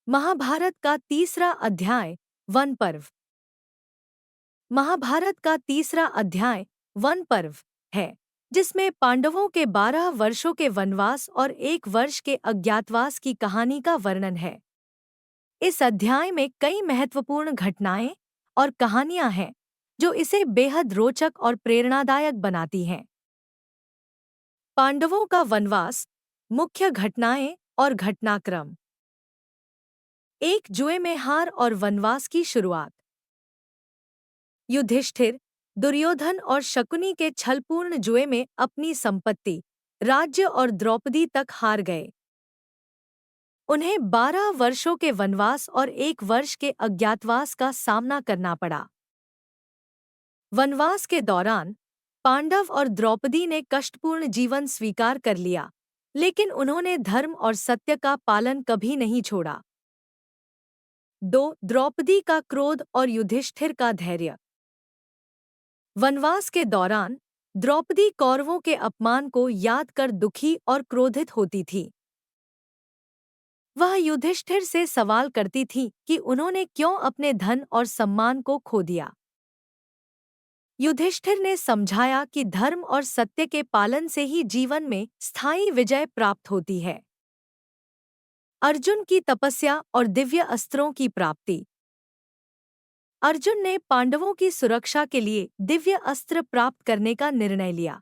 महाभारत का तीसरा अध्याय वन पर्व। महाभारत का तीसरा अध्याय वन पर्व है, जिसमें पांडवों के 12 वर्षों के वनवास और 1 वर्ष के अज्ञातवास की कहानी का वर्णन है। इस अध्याय में कई महत्वपूर्ण घटनाएं और कहानियां हैं, जो इसे बेहद रोचक और प्रेरणादायक बनाती हैं। पांडवों का वनवास, मुख्य घटनाएं और घटनाक्रम। एक, जुए में हार और वनवास की शुरुआत। युधिष्ठिर, दुर्योधन और शकुनी के छलपूर्ण जुए में अपनी संपत्ति, राज्य और द्रौपदी तक हार गए। उन्हें 12 वर्षों के वनवास और 1 वर्ष के अज्ञातवास का सामना करना पड़ा। वनवास के दौरान पांडव और द्रौपदी ने कष्टपूर्ण जीवन स्वीकार कर लिया, लेकिन उन्होंने धर्म और सत्य का पालन कभी नहीं छोड़ा। 2, द्रौपदी का क्रोध और युधिष्ठिर का धैर्य। वनवास के दौरान द्रौपदी कौरवों के अपमान को याद कर दुखी और क्रोधित होती थी। वह युधिष्ठिर से सवाल करती थी कि उन्होंने क्यों अपने धन और सम्मान को खो दिया। युधिष्ठिर ने समझाया कि धर्म और सत्य के पालन से ही जीवन में स्थायी विजय प्राप्त होती है। अर्जुन की तपस्या और दिव्य अस्त्रों की प्राप्ति। अर्जुन ने पांडवों की सुरक्षा के लिए दिव्य अस्त्र प्राप्त करने का निर्णय लिया।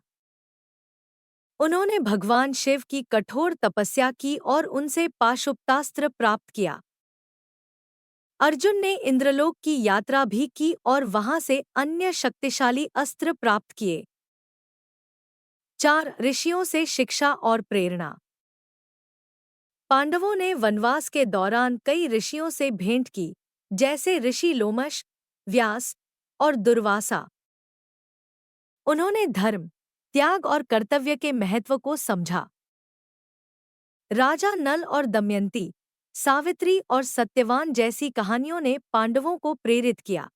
उन्होंने भगवान शिव की कठोर तपस्या की और उनसे पाशुपतास्त्र प्राप्त किया। अर्जुन ने इंद्रलोक की यात्रा भी की और वहां से अन्य शक्तिशाली अस्त्र प्राप्त किए। 4, ऋषियों से शिक्षा और प्रेरणा। पांडवों ने वनवास के दौरान कई ऋषियों से भेंट की, जैसे ऋषि लोमश, व्यास और दुर्वासा। उन्होंने धर्म, त्याग और कर्तव्य के महत्व को समझा। राजा नल और दमयंती, सावित्री और सत्यवान जैसी कहानियों ने पांडवों को प्रेरित किया।